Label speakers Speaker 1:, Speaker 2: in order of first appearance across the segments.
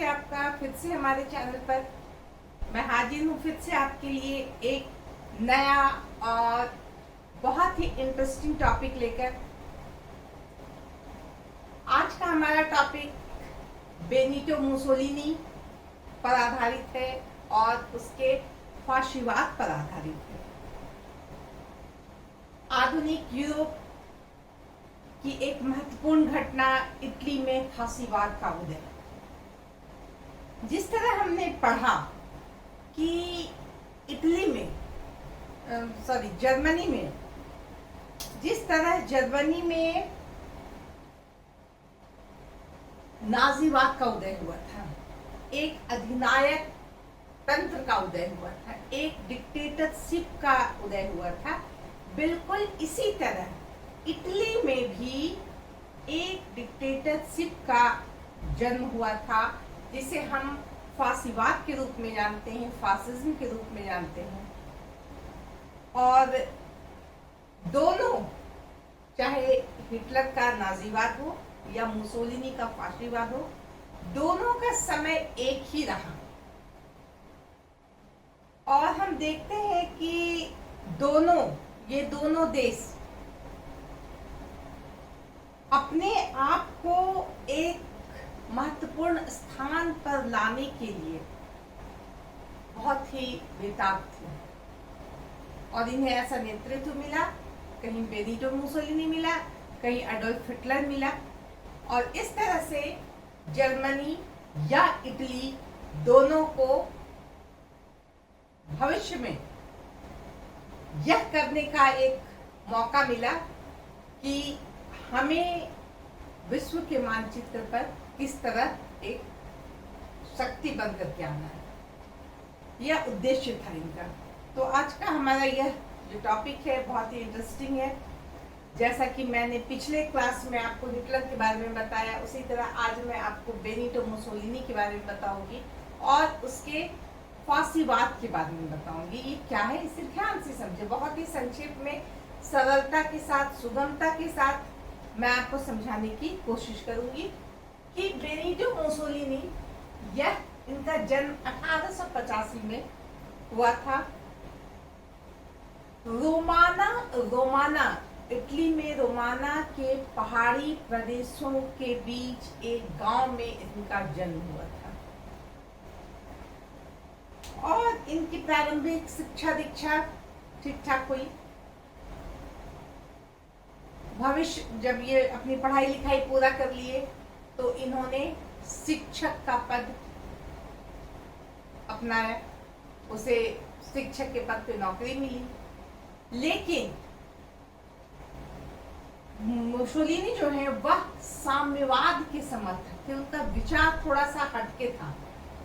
Speaker 1: है आपका फिर से हमारे चैनल पर। मैं हाजिर हूँ फिर से आपके लिए एक नया और बहुत ही इंटरेस्टिंग टॉपिक लेकर। आज का हमारा टॉपिक बेनिटो मुसोलिनी पर आधारित है और उसके फाशीवाद पर आधारित है। आधुनिक यूरोप की एक महत्वपूर्ण घटना इटली में फांसीवाद का उदय। जिस तरह हमने पढ़ा कि इटली में जर्मनी में, जिस तरह जर्मनी में नाजीवाद का उदय हुआ था, एक अधिनायक तंत्र का उदय हुआ था, एक डिक्टेटरशिप का उदय हुआ था, बिल्कुल इसी तरह इटली में भी एक डिक्टेटरशिप का जन्म हुआ था, जिसे हम फांसीवाद के रूप में जानते हैं, फासिज्म के रूप में जानते हैं। और दोनों, चाहे हिटलर का नाजीवाद हो या मुसोलिनी का फाशीवाद हो, दोनों का समय एक ही रहा। और हम देखते हैं कि ये दोनों देश अपने आप को एक महत्वपूर्ण स्थान पर लाने के लिए बहुत ही बेताब थे और इन्हें ऐसा नेतृत्व मिला। कहीं बेनिटो मुसोलिनी मिला, कहीं एडोल्फ हिटलर मिला, और इस तरह से जर्मनी या इटली दोनों को भविष्य में यह करने का एक मौका मिला कि हमें विश्व के मानचित्र पर किस तरह एक शक्ति बन करके आना है। यह उद्देश्य था इनका। तो आज का हमारा यह जो टॉपिक है बहुत ही इंटरेस्टिंग है। जैसा कि मैंने पिछले क्लास में आपको हिटलर के बारे में बताया, उसी तरह आज मैं आपको बेनिटो मुसोलिनी के बारे में बताऊंगी और उसके फांसीवाद के बारे में बताऊंगी। ये क्या है, इसे ध्यान से समझे। बहुत ही संक्षेप में, सरलता के साथ, सुगमता के साथ मैं आपको समझाने की कोशिश करूंगी कि बेनिटो मुसोलिनी, यह इनका जन्म 1885 में हुआ था। रोमाना इटली में रोमाना के पहाड़ी प्रदेशों के बीच एक गांव में इनका जन्म हुआ था। और इनकी प्रारंभिक शिक्षा दीक्षा ठीक ठाक हुई। भविष्य जब ये अपनी पढ़ाई लिखाई पूरा कर लिए तो इन्होंने शिक्षक का पद अपनाया, उसे शिक्षक के पद पे नौकरी मिली। लेकिन मुसोलिनी जो है वह साम्यवाद के समर्थक थे। उनका विचार थोड़ा सा हटके था,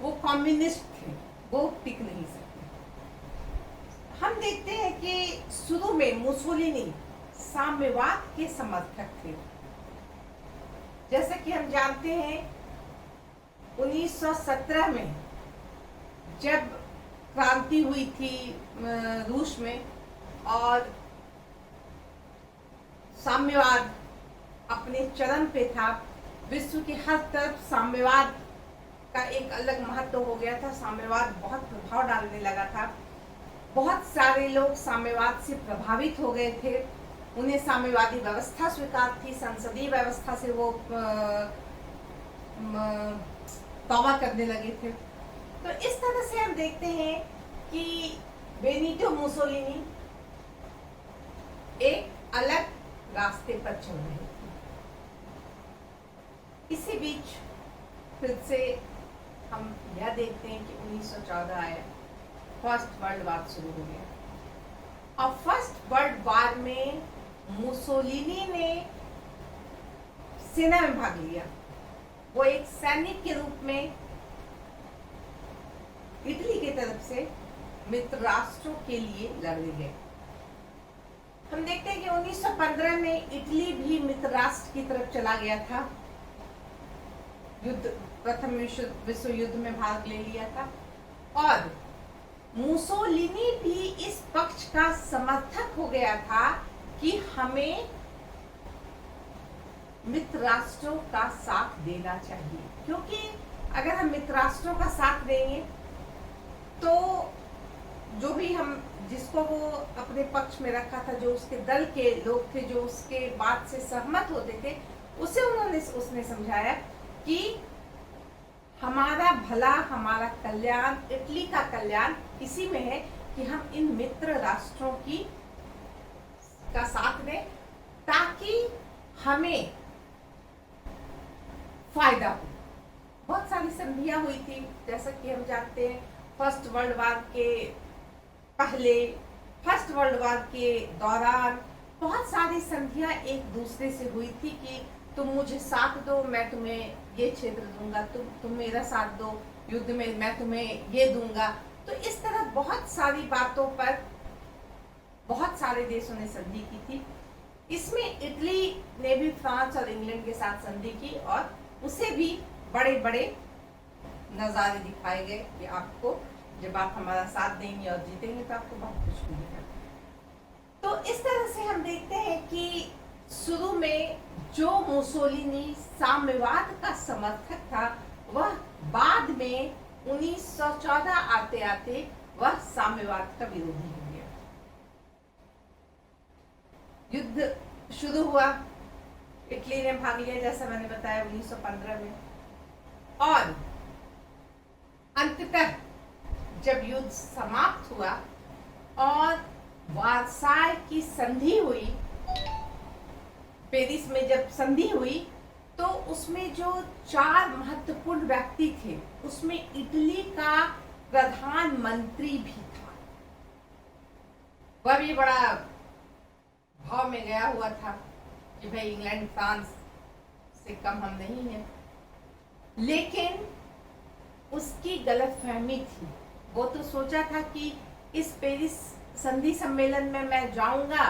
Speaker 1: वो कम्युनिस्ट थे, वो टिक नहीं सकते। हम देखते हैं कि शुरू में मुसोलिनी साम्यवाद के समर्थक थे। जैसा कि हम जानते हैं 1917 में जब क्रांति हुई थी रूस में और साम्यवाद अपने चरम पे था, विश्व की हर तरफ साम्यवाद का एक अलग महत्व हो गया था। साम्यवाद बहुत प्रभाव डालने लगा था। बहुत सारे लोग साम्यवाद से प्रभावित हो गए थे। उन्हें साम्यवादी व्यवस्था स्वीकार थी, संसदीय व्यवस्था से वो तौबा करने लगे थे। तो इस तरह से हम देखते हैं कि बेनिटो मुसोलिनी एक अलग रास्ते पर चल रहे थे। इसी बीच फिर से हम यह देखते हैं कि 1914 आया, फर्स्ट वर्ल्ड वार शुरू हो गया। और फर्स्ट वर्ल्ड वार में मुसोलिनी ने सेना में भाग लिया। वो एक सैनिक के रूप में इटली की तरफ से मित्र राष्ट्रों के लिए लड़ने गए। हम देखते हैं कि 1915 में इटली भी मित्र राष्ट्र की तरफ चला गया था। प्रथम विश्व युद्ध में भाग ले लिया था और मुसोलिनी भी इस पक्ष का समर्थक हो गया था कि हमें मित्र राष्ट्रों का साथ देना चाहिए, क्योंकि अगर हम मित्र राष्ट्रों का साथ देंगे तो जो भी हम जिसको वो अपने पक्ष में रखा था, जो उसके दल के लोग थे, जो उसके बात से सहमत होते थे, उसने समझाया कि हमारा भला, हमारा कल्याण, इटली का कल्याण इसी में है कि हम इन मित्र राष्ट्रों का साथ दें ताकि हमें फायदा हो। बहुत सारी संधियां हुई थी, जैसा कि हम जानते हैं फर्स्ट वर्ल्ड वॉर के पहले, फर्स्ट वर्ल्ड वॉर के दौरान बहुत सारी संधियां एक दूसरे से हुई थी कि तुम मुझे साथ दो, मैं तुम्हें ये क्षेत्र दूंगा, तुम मेरा साथ दो युद्ध में, मैं तुम्हें ये दूंगा। तो इस तरह बहुत सारी बातों पर बहुत सारे देशों ने संधि की थी। इसमें इटली ने भी फ्रांस और इंग्लैंड के साथ संधि की और उसे भी बड़े बड़े नजारे दिखाए गए कि आपको, जब आप हमारा साथ देंगे और जीतेंगे तो आपको बहुत कुछ मिलेगा। तो इस तरह से हम देखते हैं कि शुरू में जो मुसोलिनी साम्यवाद का समर्थक था, वह बाद में 1914 आते आते वह साम्यवाद का विरोधी हो गया। युद्ध शुरू हुआ, इटली ने भाग लिया जैसा मैंने बताया 1915 में, और अंततः जब युद्ध समाप्त हुआ और वर्साय की संधि हुई, पेरिस में जब संधि हुई, तो उसमें जो 4 महत्वपूर्ण व्यक्ति थे उसमें इटली का प्रधानमंत्री भी था। वह भी बड़ा भाव में गया हुआ था कि भाई इंग्लैंड फ्रांस से कम हम नहीं हैं, लेकिन उसकी गलतफहमी थी। वो तो सोचा था कि इस पेरिस संधि सम्मेलन में मैं जाऊंगा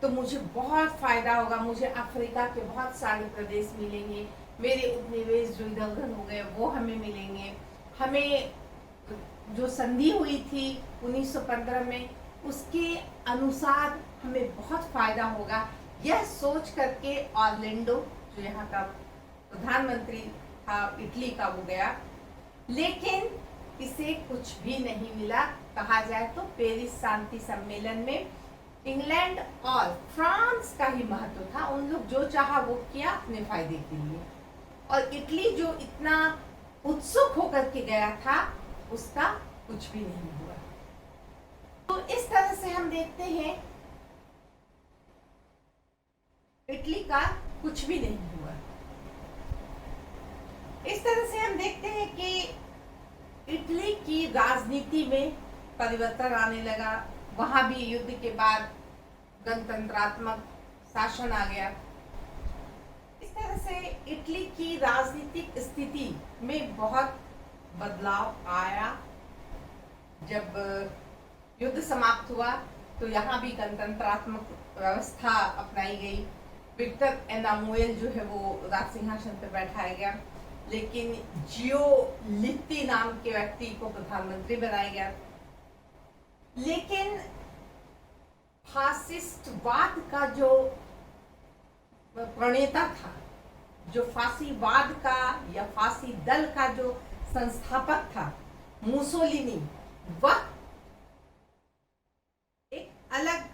Speaker 1: तो मुझे बहुत फायदा होगा, मुझे अफ्रीका के बहुत सारे प्रदेश मिलेंगे, मेरे उपनिवेश जो इधर उधर हो गए वो हमें मिलेंगे, हमें जो संधि हुई थी 1915 में उसके अनुसार हमें बहुत फायदा होगा। यह सोच करके ऑरलैंडो, जो यहाँ का प्रधानमंत्री था इटली का, वो गया, लेकिन इसे कुछ भी नहीं मिला। कहा जाए तो पेरिस शांति सम्मेलन में इंग्लैंड और फ्रांस का ही महत्व था। उन लोग जो चाहा वो किया अपने फायदे के लिए, और इटली जो इतना उत्सुक होकर के गया था उसका कुछ भी नहीं हुआ। तो इस तरह से हम देखते हैं इटली का कुछ भी नहीं हुआ। इस तरह से हम देखते हैं कि इटली की राजनीति में परिवर्तन आने लगा। वहां भी युद्ध के बाद गणतंत्रात्मक शासन आ गया। इस तरह से इटली की राजनीतिक स्थिति में बहुत बदलाव आया। जब युद्ध समाप्त हुआ तो यहाँ भी गणतंत्रात्मक व्यवस्था अपनाई गई। विक्टर एनामुएल जो है वो राज सिंहासन पर बैठाया गया, लेकिन जियोलित्ती नाम के व्यक्ति को प्रधानमंत्री बनाया गया। लेकिन फासिस्टवाद का जो प्रणेता था, जो फासीवाद का या फासी दल का जो संस्थापक था मुसोलिनी, वह एक अलग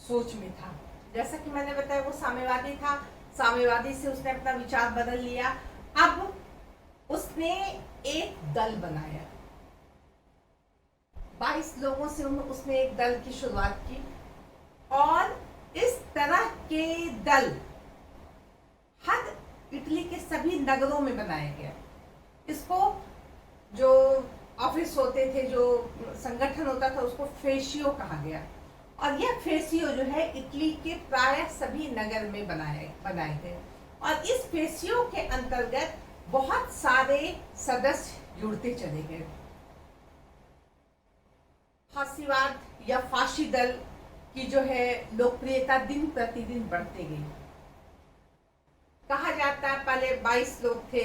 Speaker 1: सोच में था। जैसा कि मैंने बताया वो साम्यवादी था, साम्यवादी से उसने अपना विचार बदल लिया। अब उसने एक दल बनाया, 22 लोगों से उसने एक दल की शुरुआत की, और इस तरह के दल हर इटली के सभी नगरों में बनाया गया। इसको जो ऑफिस होते थे, जो संगठन होता था, उसको फेशियो कहा गया, और यह फेशियो जो है इटली के प्राय सभी नगर में बनाए गए। और इस फेशियो के अंतर्गत बहुत सारे सदस्य जुड़ते चले गए। फासीवाद या फाशी दल की जो है लोकप्रियता दिन प्रतिदिन बढ़ते गई। कहा जाता है पहले 22 लोग थे,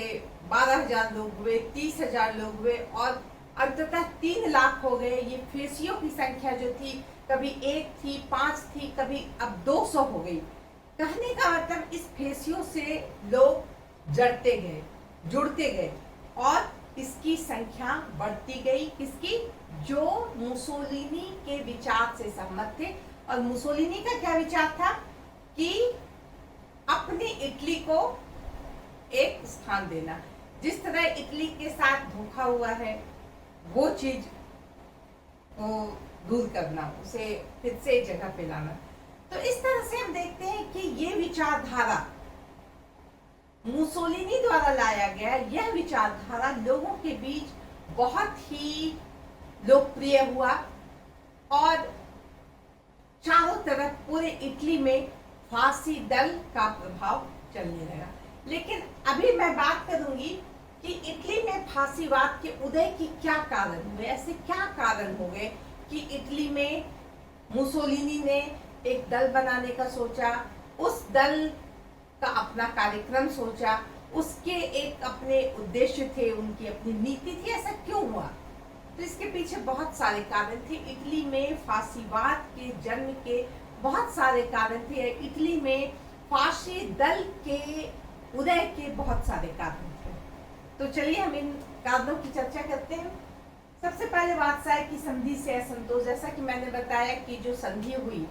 Speaker 1: 12,000 लोग हुए, 30,000 लोग हुए, और अंततः 3 लाख हो गए। ये फेसियों की संख्या जो थी, कभी 1 थी, 5 थी, कभी अब 200 हो गई। कहने का मतलब इस फेसियों से लोग जुड़ते गए, और इसकी संख्या बढ़ती गई। किसकी? जो मुसोलिनी के विचार से सहमत थे। और मुसोलिनी का क्या विचार था कि अपनी इटली को एक स्थान देना, जिस तरह इटली के साथ धोखा हुआ है वो चीज को दूर करना, उसे फिर से एक जगह पे लाना। तो इस तरह से हम देखते हैं कि ये विचारधारा मुसोलिनी द्वारा लाया गया, यह विचारधारा लोगों के बीच बहुत ही लोकप्रिय हुआ और चारों तरफ पूरे इटली में फांसी दल का प्रभाव चलने लगा। लेकिन अभी मैं बात करूंगी कि इटली में फांसीवाद के उदय की क्या कारण हुए, ऐसे क्या कारण हो गए कि इटली में मुसोलिनी ने एक दल बनाने का सोचा, उस दल का अपना कार्यक्रम सोचा, उसके एक अपने उद्देश्य थे, उनकी अपनी नीति थी। ऐसा क्यों हुआ? तो इसके पीछे बहुत सारे कारण थे। इटली में फांसीवाद के जन्म के बहुत सारे कारण थे। इटली में फांसी दल के उदय के बहुत सारे कारण थे। तो चलिए हम इन कारणों की चर्चा करते हैं। सबसे पहले वार्साय की संधि से असंतोष। जैसा कि मैंने बताया कि जो संधि हुई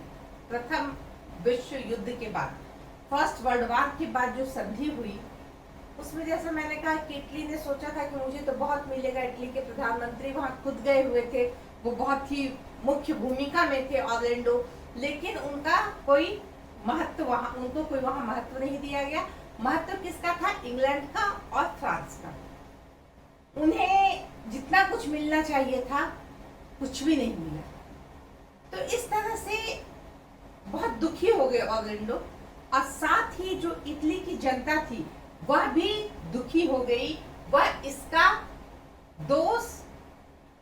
Speaker 1: प्रथम विश्व युद्ध के बाद, फर्स्ट वर्ल्ड वॉर के बाद जो संधि हुई, उसमें जैसा मैंने कहा कि इटली ने सोचा था कि मुझे तो बहुत मिलेगा। इटली के प्रधानमंत्री वहां खुद गए हुए थे, वो बहुत ही मुख्य भूमिका में थे ऑरलैंडो, लेकिन उनका कोई महत्व वहां, उनको कोई वहां महत्व नहीं दिया गया। महत्व किसका था? इंग्लैंड का और फ्रांस का। उन्हें जितना कुछ मिलना चाहिए था कुछ भी नहीं मिला। तो इस तरह से बहुत दुखी हो गए ऑरलैंडो, और साथ ही जो इटली की जनता थी वह भी दुखी हो गई। वह इसका दोष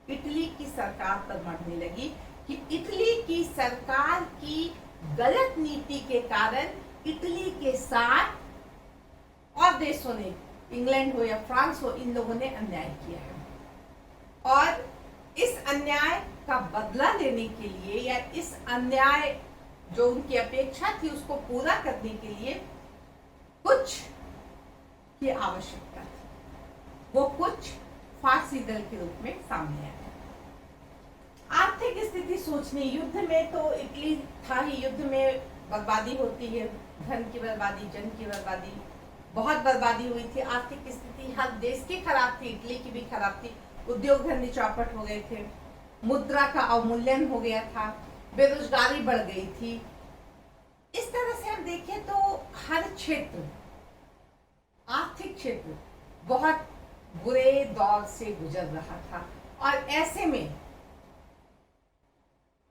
Speaker 1: इटली की सरकार पर मढ़ने लगी कि इटली की सरकार की गलत नीति के कारण इटली के साथ और देशों ने, इंग्लैंड हो या फ्रांस हो, इन लोगों ने अन्याय किया है। और इस अन्याय का बदला लेने के लिए, या इस अन्याय जो उनकी अपेक्षा थी उसको पूरा करने के लिए कुछ की आवश्यकता थी। वो कुछ फांसी दल के रूप में सामने आया। आर्थिक स्थिति सोचनी, युद्ध में तो इटली था ही, युद्ध में बर्बादी होती है, धन की बर्बादी, जन की बर्बादी, बहुत बर्बादी हुई थी। आर्थिक स्थिति हर देश की खराब थी, इटली की भी खराब थी। उद्योग धंधे चौपट हो गए थे, मुद्रा का अवमूल्यन हो गया था, बेरोजगारी बढ़ गई थी। इस तरह से हम देखें तो हर क्षेत्र, आर्थिक क्षेत्र बहुत बुरे दौर से गुजर रहा था। और ऐसे में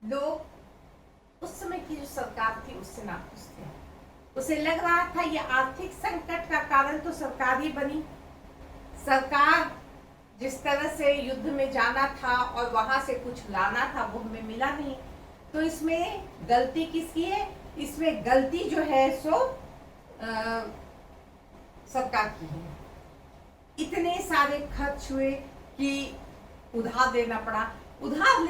Speaker 1: लोग उस समय की जो सरकार थी उससे नाखुश थे। उसे लग रहा था ये आर्थिक संकट का कारण तो सरकार ही बनी। सरकार जिस तरह से युद्ध में जाना था और वहां से कुछ लाना था वो हमें मिला नहीं, तो इसमें गलती किसकी है? इसमें गलती जो है सो सरकार की है। इतने सारे खर्च हुए कि उधार देना पड़ा। उधार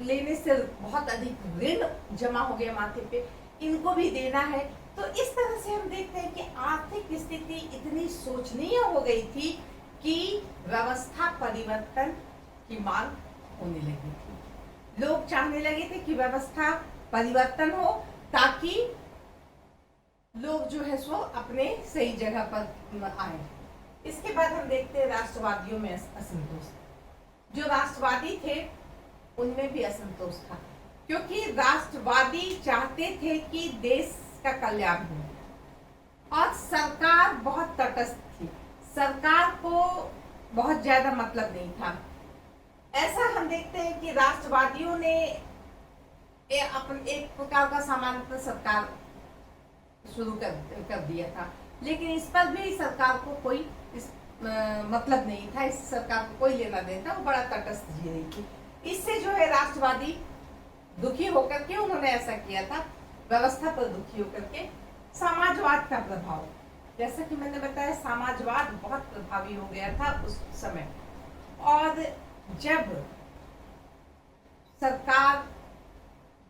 Speaker 1: लेने से बहुत अधिक ऋण जमा हो गया माथे पे, इनको भी देना है। तो इस तरह से हम देखते हैं कि आर्थिक स्थिति इतनी शोचनीय हो गई थी कि व्यवस्था परिवर्तन की मांग होने लगी थी। लोग चाहने लगे थे कि व्यवस्था परिवर्तन हो ताकि लोग जो है सो अपने सही जगह पर आए। इसके बाद हम देखते हैं राष्ट्रवादियों में असंतोष। जो राष्ट्रवादी थे उनमें भी असंतोष था, क्योंकि राष्ट्रवादी चाहते थे कि देश का कल्याण हो और सरकार बहुत तटस्थ थी, सरकार को बहुत ज्यादा मतलब नहीं था। ऐसा हम देखते हैं कि राष्ट्रवादियों ने एक प्रकार का सामान्य सरकार शुरू कर दिया था, लेकिन इस पर भी सरकार को कोई मतलब नहीं था, इस सरकार को कोई लेना देना था, वो बड़ा तटस्थ जी रही थी। इससे जो है राष्ट्रवादी दुखी होकर के उन्होंने ऐसा किया था, व्यवस्था पर दुखी होकर के। समाजवाद का प्रभाव, जैसा कि मैंने बताया, समाजवाद बहुत प्रभावी हो गया था उस समय। और जब सरकार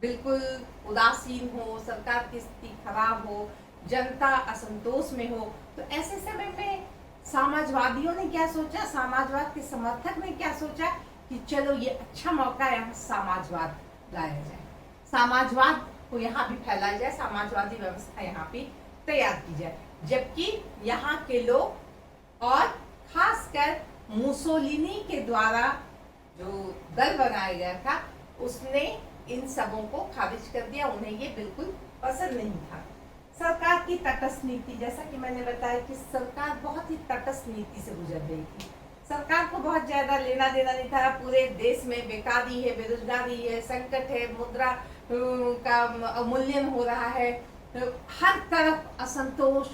Speaker 1: बिल्कुल उदासीन हो, सरकार की स्थिति खराब हो, जनता असंतोष में हो, तो ऐसे समय में समाजवादियों ने क्या सोचा, समाजवाद के समर्थक ने क्या सोचा कि चलो ये अच्छा मौका है, यहाँ समाजवाद लाया जाए, समाजवाद को यहाँ भी फैलाया जाए, समाजवादी व्यवस्था यहाँ भी तैयार की जाए। जबकि यहाँ के लोग और खासकर मुसोलिनी के द्वारा जो दल बनाया गया था उसने इन सबों को खारिज कर दिया, उन्हें ये बिल्कुल पसंद नहीं था। सरकार की तटस्थ नीति, जैसा कि मैंने बताया कि सरकार बहुत ही तटस्थ नीति से गुजर रही थी। सरकार को बहुत ज्यादा लेना देना नहीं था, पूरे देश में बेकारी है, बेरोजगारी है, संकट है, मुद्रा का अवमूल्यन हो रहा है, हर तरफ असंतोष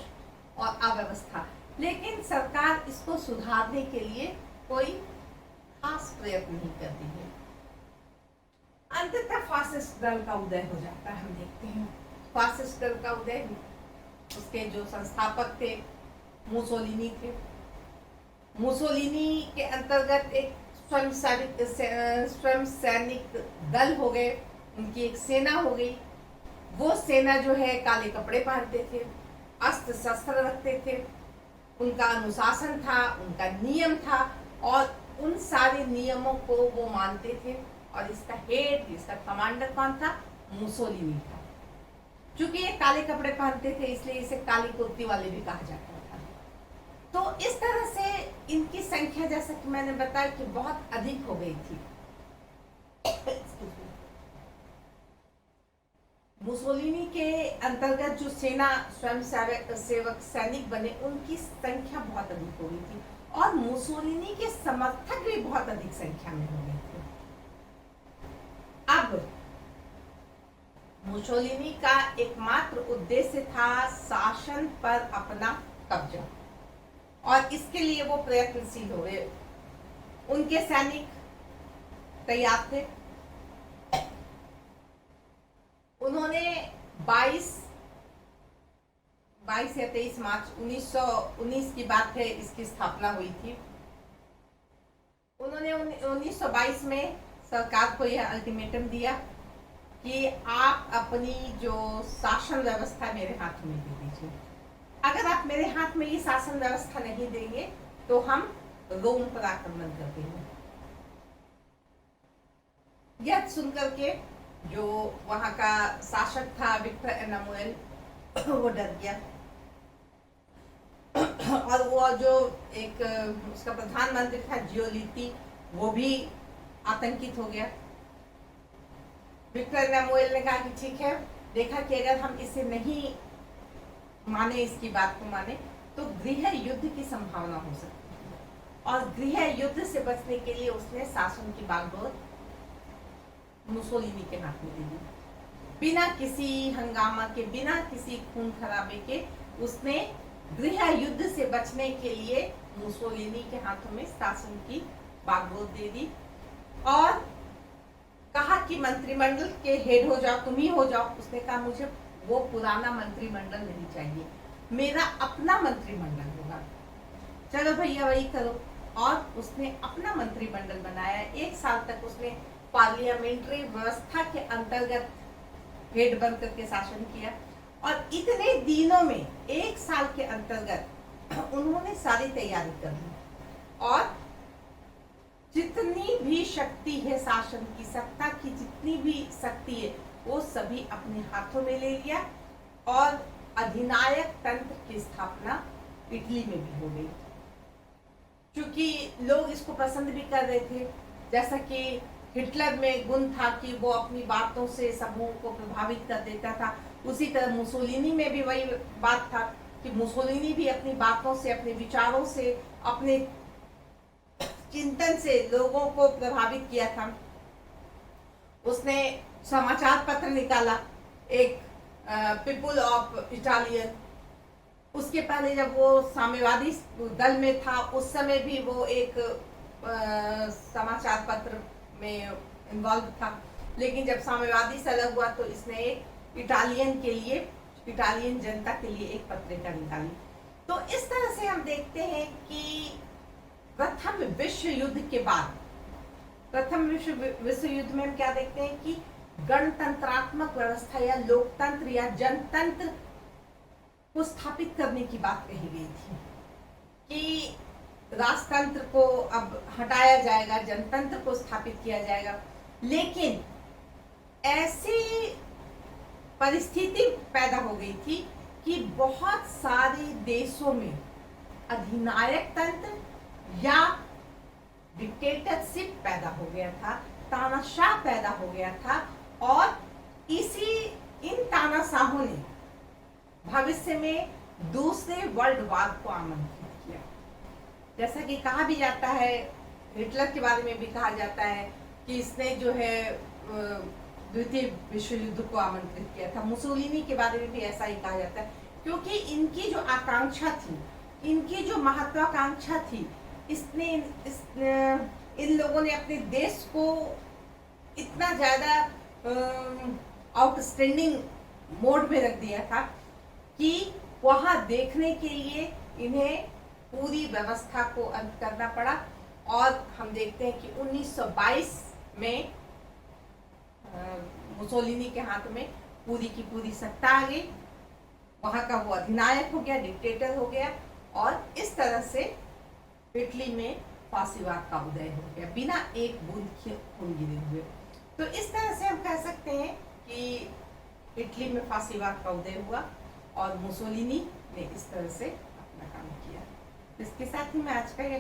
Speaker 1: और अव्यवस्था। लेकिन सरकार इसको सुधारने के लिए कोई खास प्रयत्न नहीं करती है। अंततः फासिस्ट दल का उदय हो जाता है। हम देखते हैं फासिस्ट दल का उदय, उसके जो संस्थापक थे मुसोलिनी थे। मुसोलिनी के अंतर्गत एक स्वयं सैनिक दल हो गए, उनकी एक सेना हो गई। वो सेना जो है काले कपड़े पहनते थे, अस्त्र शस्त्र रखते थे, उनका अनुशासन था, उनका नियम था और उन सारे नियमों को वो मानते थे। और इसका हेड, इसका कमांडर कौन था? मुसोलिनी था। चूंकि ये काले कपड़े पहनते थे इसलिए इसे काली कुर्ती वाले भी कहा जाता था। तो इस तरह से इनकी संख्या, जैसा कि मैंने बताया, कि बहुत अधिक हो गई थी। मुसोलिनी के अंतर्गत जो सेना स्वयं सेवक सैनिक बने, उनकी संख्या बहुत अधिक हो गई थी और मुसोलिनी के समर्थक भी बहुत अधिक संख्या में हो गए थे। अब मुसोलिनी का एकमात्र उद्देश्य था शासन पर अपना कब्जा, और इसके लिए वो प्रयत्नशील हो गए। उनके सैनिक तैयार थे। उन्होंने 22 या 23 मार्च 1919 की बात है, इसकी स्थापना हुई थी। उन्होंने 1922 में सरकार को यह अल्टीमेटम दिया कि आप अपनी जो शासन व्यवस्था मेरे हाथ में दे दीजिए। अगर आप मेरे हाथ में ये शासन व्यवस्था नहीं देंगे तो हम रोम पर आक्रमण कर देंगे। यह सुनकर के जो वहां का शासक था विक्टर एनामुएल, वो डर गया और वो जो एक उसका प्रधानमंत्री था जियोलिटी, वो भी आतंकित हो गया। विक्टर एनामुएल ने कहा कि ठीक है, देखा कि अगर हम इसे नहीं माने, इसकी बात को माने, तो गृह युद्ध की संभावना हो सकती है। और गृह युद्ध से बचने के लिए उसने शासन की बागडोर मुसोलिनी के हाथ में दे दी। बिना किसी हंगामा के, बिना किसी खून खराबे के उसने गृह युद्ध से बचने के लिए मुसोलिनी के हाथों में शासन की बागडोर दे दी और कहा कि मंत्रिमंडल के हेड हो जाओ, तुम ही हो जाओ। उसने कहा मुझे वो पुराना मंत्रिमंडल नहीं चाहिए, मेरा अपना मंत्रिमंडल होगा। चलो भैया वही करो। और उसने अपना मंत्रिमंडल बनाया। 1 साल तक उसने पार्लियामेंट्री व्यवस्था के अंतर्गत हेड बन करके शासन किया। और इतने दिनों में, 1 साल के अंतर्गत उन्होंने सारी तैयारी कर ली और जितनी भी शक्ति है शासन की, सत्ता की जितनी भी शक्ति है, वो सभी अपने हाथों में ले लिया और अधिनायक तंत्र की स्थापना इटली में भी हो गई। क्योंकि लोग इसको पसंद भी कर रहे थे, जैसा कि हिटलर में गुण था कि वो अपनी बातों से समूह को प्रभावित कर देता था, उसी तरह मुसोलिनी में भी वही बात था कि मुसोलिनी भी अपनी बातों से, अपने विचारों से, अपने चिंतन से लोगों को प्रभावित किया था। उसने समाचार पत्र निकाला, एक पीपुल ऑफ इटालियन। उसके पहले जब वो साम्यवादी दल में था, उस समय भी वो एक समाचार पत्र में इन्वॉल्व था। लेकिन जब साम्यवादी से अलग हुआ तो इसने एक इटालियन के लिए, इटालियन जनता के लिए एक पत्रिका निकाली। तो इस तरह से हम देखते हैं कि प्रथम विश्व युद्ध के बाद, प्रथम विश्व युद्ध में हम क्या देखते हैं कि गणतंत्रात्मक व्यवस्था या लोकतंत्र या जनतंत्र को स्थापित करने की बात कही गई थी कि राजतंत्र को अब हटाया जाएगा, जनतंत्र को स्थापित किया जाएगा, लेकिन ऐसी परिस्थिति पैदा हो गई थी कि बहुत सारे देशों में अधिनायक तंत्र या डिक्टेटरशिप पैदा हो गया था, तानाशाह पैदा हो गया था, और इन तानाशाहों ने भविष्य में दूसरे वर्ल्ड वार को आमंत्रित किया। जैसा कि कहा भी जाता है, हिटलर के बारे में भी कहा जाता है कि इसने जो है द्वितीय विश्व युद्ध को आमंत्रित किया था। मुसोलिनी के बारे में भी ऐसा ही कहा जाता है, क्योंकि इनकी जो आकांक्षा थी, इनकी जो महत्वाकांक्षा थी, इन लोगों ने अपने देश को इतना ज्यादा आउटस्टैंडिंग मोड में रख दिया था कि वहां देखने के लिए इन्हें पूरी व्यवस्था को अंत करना पड़ा। और हम देखते हैं कि 1922 में मुसोलिनी के हाथ में पूरी की पूरी सत्ता आ गई, वहां का वो अधिनायक हो गया, डिक्टेटर हो गया, और इस तरह से इटली में फांसीवाद का उदय हो गया बिना एक बूंद खून गिरे हुए। तो इस तरह से हम कह सकते हैं कि इटली में फांसीवाद का उदय हुआ और मुसोलिनी ने इस तरह से अपना काम किया। इसके साथ ही मैं आज का ये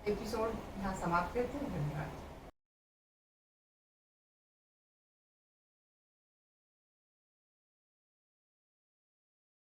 Speaker 1: एपिसोड यहाँ समाप्त करती हूँ। धन्यवाद।